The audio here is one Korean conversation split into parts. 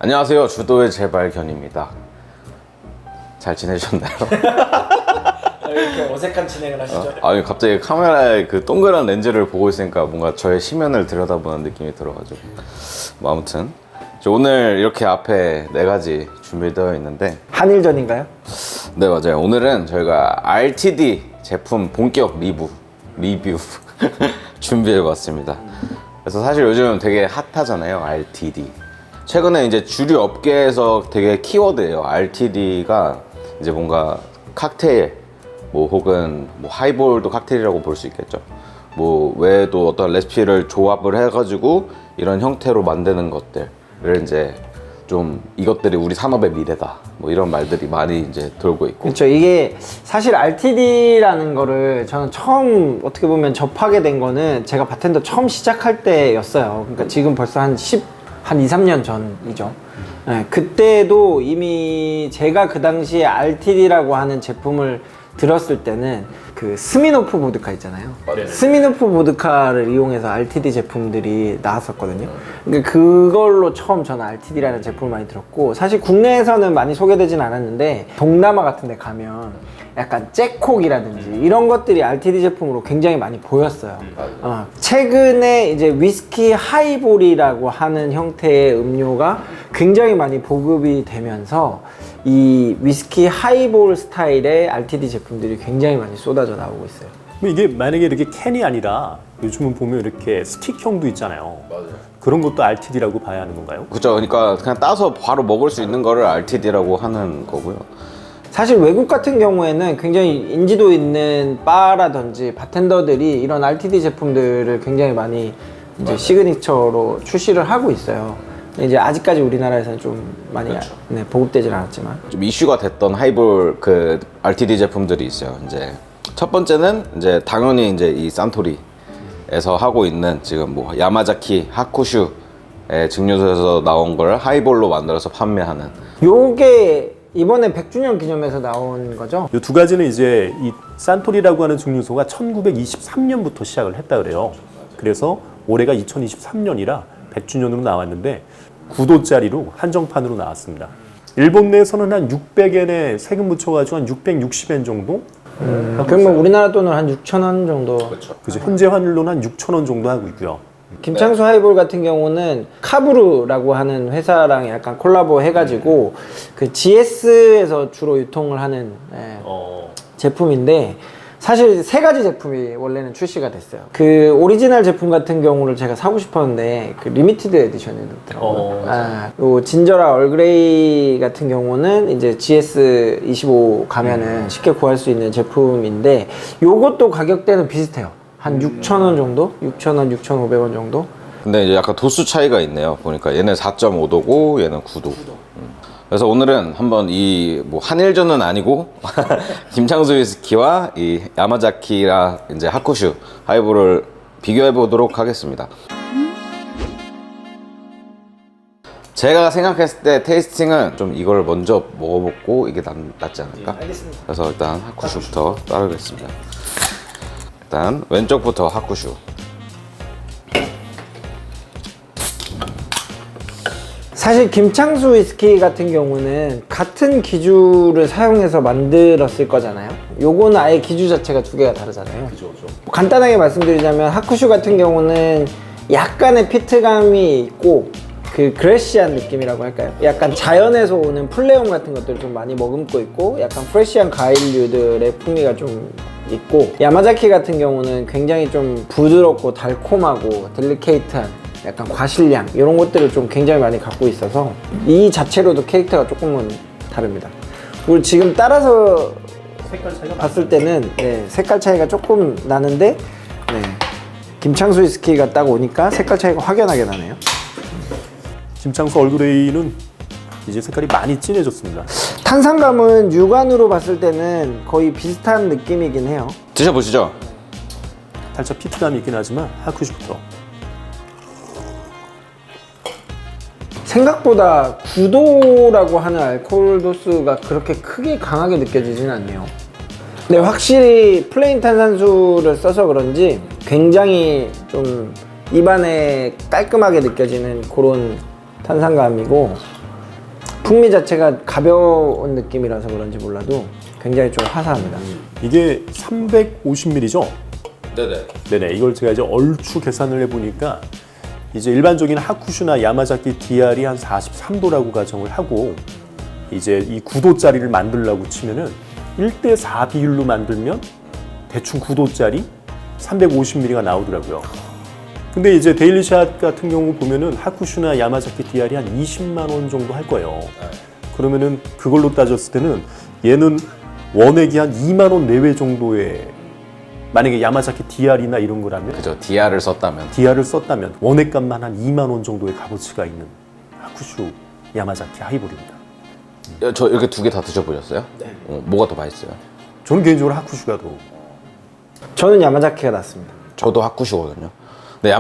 안녕하세요. 주도의 재발견입니다. 잘 지내셨나요? 이렇게 어색한 진행을 하시죠? 아니 갑자기 카메라에 그 동그란 렌즈를 보고 있으니까 뭔가 저의 시면을 들여다보는 느낌이 들어가지고 뭐 아무튼 오늘 이렇게 앞에 4가지 준비되어 있는데 한일전인가요? 네 맞아요. 오늘은 저희가 RTD 제품 본격 리뷰 준비해봤습니다. 그래서 사실 요즘 되게 핫하잖아요, RTD. 최근에 이제 주류 업계에서 되게 키워드예요. RTD가 이제 뭔가 칵테일, 뭐 혹은 뭐 하이볼도 칵테일이라고 볼 수 있겠죠. 뭐 외에도 어떤 레시피를 조합을 해가지고 이런 형태로 만드는 것들을 이제 좀 이것들이 우리 산업의 미래다. 뭐 이런 말들이 많이 이제 돌고 있고. 그렇죠. 이게 사실 RTD라는 거를 저는 처음 어떻게 보면 접하게 된 거는 제가 바텐더 처음 시작할 때였어요. 그러니까 지금 벌써 한 2, 3년 전이죠. 네, 그때도 이미 제가 그 당시에 RTD라고 하는 제품을 들었을 때는 그 스미노프 보드카 있잖아요. 맞아요. 스미노프 보드카를 이용해서 RTD 제품들이 나왔었거든요. 그러니까 그걸로 처음 저는 RTD라는 제품을 많이 들었고, 사실 국내에서는 많이 소개되진 않았는데 동남아 같은 데 가면 약간 잭콕이라든지 이런 것들이 RTD 제품으로 굉장히 많이 보였어요. 최근에 이제 위스키 하이볼이라고 하는 형태의 음료가 굉장히 많이 보급이 되면서 이 위스키 하이볼 스타일의 RTD 제품들이 굉장히 많이 쏟아져 나오고 있어요. 이게 만약에 이렇게 캔이 아니라 요즘은 보면 이렇게 스틱형도 있잖아요. 맞아요. 그런 것도 RTD라고 봐야 하는 건가요? 그죠. 그러니까 그냥 따서 바로 먹을 수 있는 거를 RTD라고 하는 거고요. 사실 외국 같은 경우에는 굉장히 인지도 있는 바라든지 바텐더들이 이런 RTD 제품들을 굉장히 많이 이제 시그니처로 출시를 하고 있어요. 이제 아직까지 우리나라에서는 좀 많이 네, 보급되진 않았지만. 좀 이슈가 됐던 하이볼 그 RTD 제품들이 있어요. 이제 첫 번째는 이제 당연히 이제 이 산토리에서 하고 있는 지금 뭐 야마자키 하쿠슈의 증류소에서 나온 걸 하이볼로 만들어서 판매하는. 요게 이번에 100주년 기념해서 나온 거죠? 이 두 가지는 이제 이 산토리라고 하는 증류소가 1923년부터 시작을 했다 그래요. 그래서 올해가 2023년이라 100주년으로 나왔는데 9도짜리로 한정판으로 나왔습니다. 일본 내에서는 한 600엔에 세금 묻혀가지고 한 660엔 정도? 그러면 우리나라 돈으로 한 6,000원 정도. 그죠. 현재 환율로는 한 6,000원 정도 하고 있고요. 김창수 하이볼 같은 경우는 카브루라고 하는 회사랑 약간 콜라보 해가지고 그 GS에서 주로 유통을 하는 제품인데, 사실 3가지 제품이 원래는 출시가 됐어요. 그 오리지널 제품 같은 경우를 제가 사고 싶었는데 그 리미티드 에디션이 있더라고요. 요 진저라 얼그레이 같은 경우는 이제 GS25 가면은 쉽게 구할 수 있는 제품인데, 요것도 가격대는 비슷해요. 한 6,000원 정도? 6,000원, 6,500원 정도? 근데 이제 약간 도수 차이가 있네요. 보니까 얘는 4.5도고 얘는 9도. 그래서 오늘은 한번 이 뭐 한일전은 아니고 김창수 위스키와 이 야마자키라 이제 하쿠슈 하이볼을 비교해 보도록 하겠습니다. 제가 생각했을 때 테이스팅은 좀 이걸 먼저 먹어보고 이게 낫지 않을까? 알겠습니다. 그래서 일단 하쿠슈부터 따르겠습니다. 일단 왼쪽부터 하쿠슈. 사실 김창수 위스키 같은 경우는 같은 기주를 사용해서 만들었을 거잖아요. 요거는 아예 기주 자체가 2개가 다르잖아요. 간단하게 말씀드리자면 하쿠슈 같은 경우는 약간의 피트감이 있고 그 그레시한 느낌이라고 할까요? 약간 자연에서 오는 플레온 같은 것들을 좀 많이 머금고 있고, 약간 프레시한 과일류들의 풍미가 좀 있고, 야마자키 같은 경우는 굉장히 좀 부드럽고 달콤하고 딜리케이트한 약간 과실량 이런 것들을 좀 굉장히 많이 갖고 있어서 이 자체로도 캐릭터가 조금은 다릅니다. 그리고 지금 따라서 색깔 차이가 봤을 때는 색깔 차이가 조금 나는데, 김창수 위스키가 딱 오니까 색깔 차이가 확연하게 나네요. 김창수 얼그레이는 이제 색깔이 많이 진해졌습니다. 탄산감은 육안으로 봤을 때는 거의 비슷한 느낌이긴 해요. 드셔보시죠. 살짝 피트감이 있긴 하지만 하쿠슈부터. 생각보다 9도라고 하는 알코올 도수가 그렇게 크게 강하게 느껴지진 않네요. 근데 확실히 플레인 탄산수를 써서 그런지 굉장히 좀 입안에 깔끔하게 느껴지는 그런 탄산감이고, 풍미 자체가 가벼운 느낌이라서 그런지 몰라도 굉장히 좀 화사합니다. 이게 350ml죠? 네네. 네네. 이걸 제가 이제 얼추 계산을 해보니까 이제 일반적인 하쿠슈나 야마자키 DR이 한 43도라고 가정을 하고 이제 이 9도짜리를 만들려고 치면은 1대4 비율로 만들면 대충 9도짜리 350ml가 나오더라고요. 근데 이제 데일리샷 같은 경우 보면은 하쿠슈나 야마자키 DR이 한 20만 원 정도 할 거예요. 그러면은 그걸로 따졌을 때는 얘는 원액이 한 2만 원 내외 정도의, 만약에 야마자키 DR이나 이런 거라면, 그죠. DR을 썼다면. DR을 썼다면 원액값만 한 2만 원 정도의 값어치가 있는 하쿠슈 야마자키 하이볼입니다. 저 이렇게 두 개 다 드셔보셨어요? 네. 뭐가 더 맛있어요? 저는 개인적으로 하쿠슈가 더. 저는 야마자키가 낫습니다. 저도 하쿠슈거든요. 근데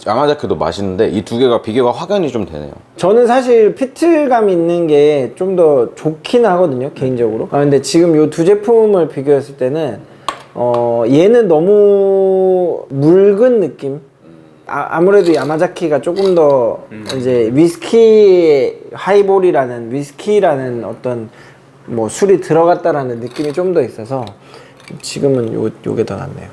야마자키도 맛있는데 이 두 개가 비교가 확연히 좀 되네요. 저는 사실 피트감 있는 게 좀 더 좋긴 하거든요, 개인적으로. 근데 지금 이 두 제품을 비교했을 때는 얘는 너무 묽은 느낌. 아무래도 야마자키가 조금 더 이제 위스키 하이볼이라는 위스키라는 어떤 뭐 술이 들어갔다라는 느낌이 좀 더 있어서 지금은 요게 더 낫네요.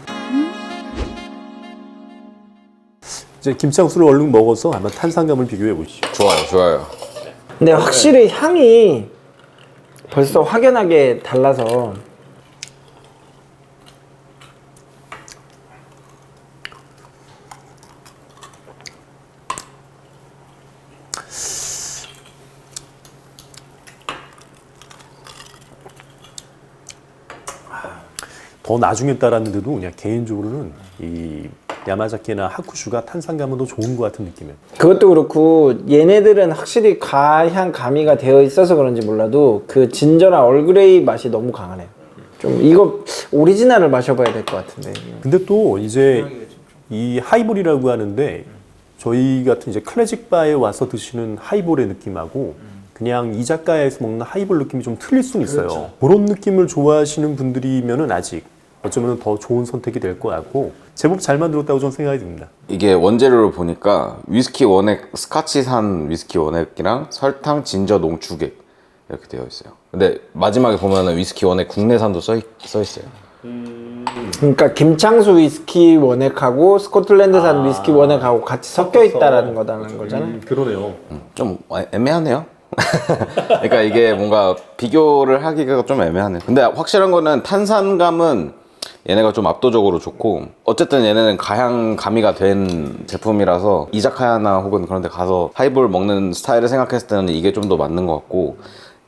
이제 김장수를 얼른 먹어서 한번 탄산감을 비교해 보시죠. 좋아요. 근데 확실히 향이 벌써 확연하게 달라서 더 나중에 따랐는데도 그냥 개인적으로는 이 야마자키나 하쿠슈가 탄산감은 더 좋은 것 같은 느낌이에요. 그것도 그렇고 얘네들은 확실히 가향 가미가 되어 있어서 그런지 몰라도 그 진저랑 얼그레이 맛이 너무 강하네요. 좀 이거 오리지널을 마셔봐야 될 것 같은데. 근데 또 이제 이 하이볼이라고 하는데 저희 같은 이제 클래식 바에 와서 드시는 하이볼의 느낌하고 그냥 이자카야에서 먹는 하이볼 느낌이 좀 틀릴 수는 있어요. 그렇죠. 그런 느낌을 좋아하시는 분들이면은 아직 어쩌면 더 좋은 선택이 될 것 같고 제법 잘 만들었다고 저는 생각이 듭니다. 이게 원재료를 보니까 위스키 원액, 스카치산 위스키 원액이랑 설탕, 진저, 농축액 이렇게 되어 있어요. 근데 마지막에 보면은 위스키 원액 국내산도 써 있어요. 그러니까 김창수 위스키 원액하고 스코틀랜드산 위스키 원액하고 같이 섞여 있다라는 거다라는 거잖아요. 그러네요. 좀 애매하네요. 그러니까 이게 뭔가 비교를 하기가 좀 애매하네. 근데 확실한 거는 탄산감은 얘네가 좀 압도적으로 좋고 어쨌든 얘네는 가향 가미가 된 제품이라서 이자카야나 혹은 그런 데 가서 하이볼 먹는 스타일을 생각했을 때는 이게 좀 더 맞는 것 같고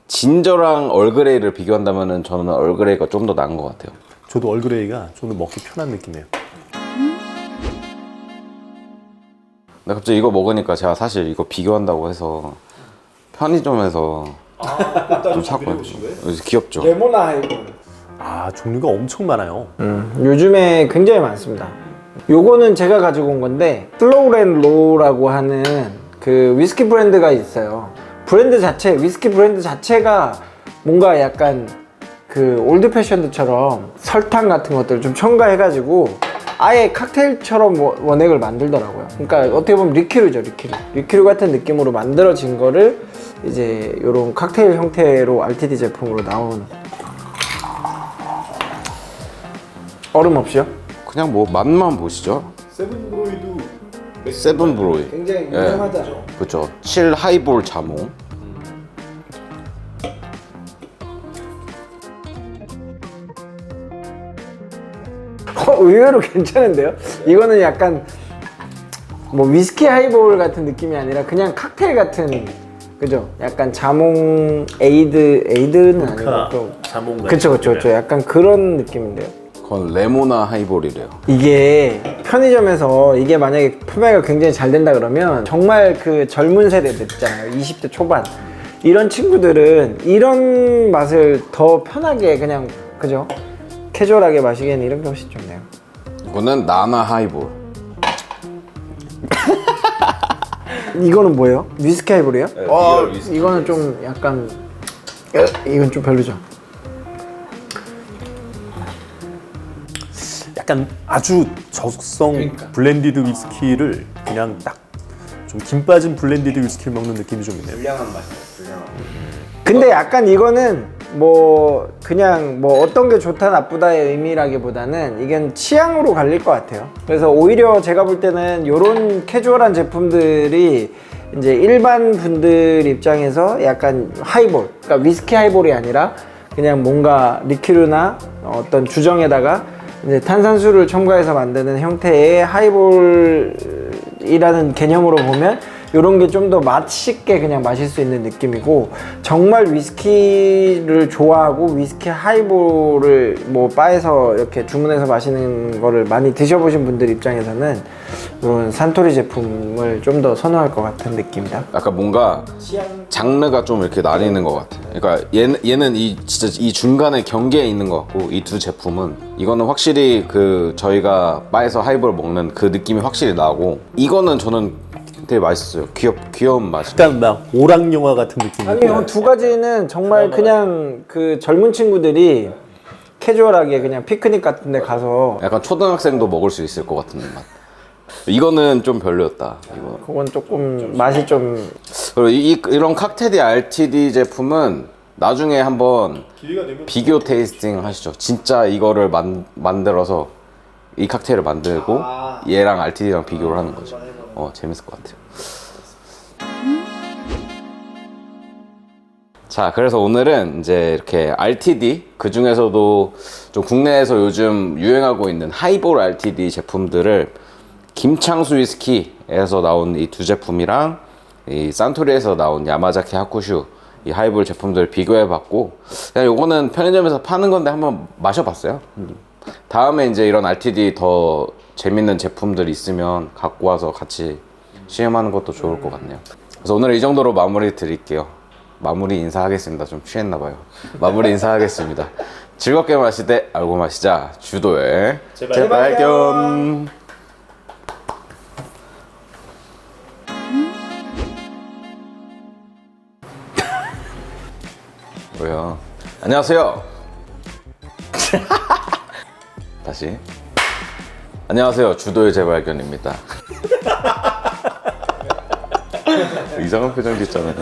진저랑 얼그레이를 비교한다면 저는 얼그레이가 좀 더 나은 것 같아요. 저도 얼그레이가 좀 더 먹기 편한 느낌이에요. 근데 갑자기 이거 먹으니까 제가 사실 이거 비교한다고 해서 편의점에서 좀 샀거든요. 귀엽죠? 레모나 하이볼. 아, 종류가 엄청 많아요. 요즘에 굉장히 많습니다. 요거는 제가 가지고 온 건데 슬로우앤로라고 하는 그 위스키 브랜드가 있어요. 위스키 브랜드 자체가 뭔가 약간 그 올드 패션드처럼 설탕 같은 것들을 좀 첨가해가지고 아예 칵테일처럼 원액을 만들더라고요. 그러니까 어떻게 보면 리큐르죠, 리큐르 같은 느낌으로 만들어진 거를 이제 요런 칵테일 형태로 RTD 제품으로 나온. 얼음 없이요? 그냥 뭐 맛만 보시죠. 세븐브로이 굉장히 유명하죠. 그렇죠. 7 하이볼 자몽. 의외로 괜찮은데요? 이거는 약간 뭐 위스키 하이볼 같은 느낌이 아니라 그냥 칵테일 같은, 그죠? 약간 자몽 에이드는 아니고 좀 자몽 그쵸. 약간 그런 느낌인데요. 그건 레모나 하이볼이래요. 이게 편의점에서 이게 만약에 판매가 굉장히 잘 된다 그러면 정말 그 젊은 세대들 있잖아요. 20대 초반 이런 친구들은 이런 맛을 더 편하게 그냥, 그죠? 캐주얼하게 마시기에는 이런 게 훨씬 좋네요. 이거는 나나 하이볼. 이거는 뭐예요? 위스키 하이볼이에요? 네, 리얼 위스키. 이거는 좀 약간 이건 좀 별로죠. 약간 아주 적성 블렌디드 위스키를 그냥 딱 좀 김 빠진 블렌디드 위스키를 먹는 느낌이 좀 있네요. 불량한 맛이에요. 불량한. 근데 약간 이거는 뭐 그냥 뭐 어떤 게 좋다 나쁘다의 의미라기보다는 이건 취향으로 갈릴 것 같아요. 그래서 오히려 제가 볼 때는 이런 캐주얼한 제품들이 이제 일반 분들 입장에서 약간 하이볼, 그러니까 위스키 하이볼이 아니라 그냥 뭔가 리큐르나 어떤 주정에다가 이제 탄산수를 첨가해서 만드는 형태의 하이볼이라는 개념으로 보면 이런 게 좀 더 맛있게 그냥 마실 수 있는 느낌이고, 정말 위스키를 좋아하고 위스키 하이볼을 뭐 바에서 이렇게 주문해서 마시는 거를 많이 드셔보신 분들 입장에서는 이런 산토리 제품을 좀 더 선호할 것 같은 느낌이다. 약간 뭔가 장르가 좀 이렇게 나뉘는 것 같아요. 그러니까 얘는 진짜 이 중간에 경계에 있는 것 같고, 이 두 제품은 이거는 확실히 그 저희가 바에서 하이볼 먹는 그 느낌이 확실히 나고, 이거는 저는 되게 맛있었어요. 귀여운 맛이. 약간 막 오락 영화 같은 느낌. 아니, 이 두 가지는 정말 그냥 그 젊은 친구들이 캐주얼하게 그냥 피크닉 같은 데 가서 약간 초등학생도 먹을 수 있을 것 같은 맛. 이거는 좀 별로였다. 이거. 그건 조금 맛이 좀 그리고 이런 칵테디 RTD 제품은 나중에 한번 비교 테이스팅 하시죠. 진짜 이거를 만들어서 이 칵테일을 만들고 얘랑 RTD랑 비교를 하는 거죠. 재밌을 것 같아요. 자, 그래서 오늘은 이제 이렇게 RTD, 그 중에서도 좀 국내에서 요즘 유행하고 있는 하이볼 RTD 제품들을 김창수 위스키에서 나온 이 두 제품이랑 이 산토리에서 나온 야마자키 하쿠슈 이 하이볼 제품들을 비교해봤고, 그냥 요거는 편의점에서 파는 건데 한번 마셔봤어요. 다음에 이제 이런 RTD 더 재밌는 제품들 있으면 갖고 와서 같이 시음하는 것도 좋을 것 같네요. 그래서 오늘 이 정도로 마무리 드릴게요. 마무리 인사하겠습니다. 좀 취했나봐요. 마무리 인사하겠습니다. 즐겁게 마시되 알고 마시자. 주도의 재발견. 뭐야? 안녕하세요. 다시. 안녕하세요. 주도의 재발견입니다. 이상한 표정 짓잖아요.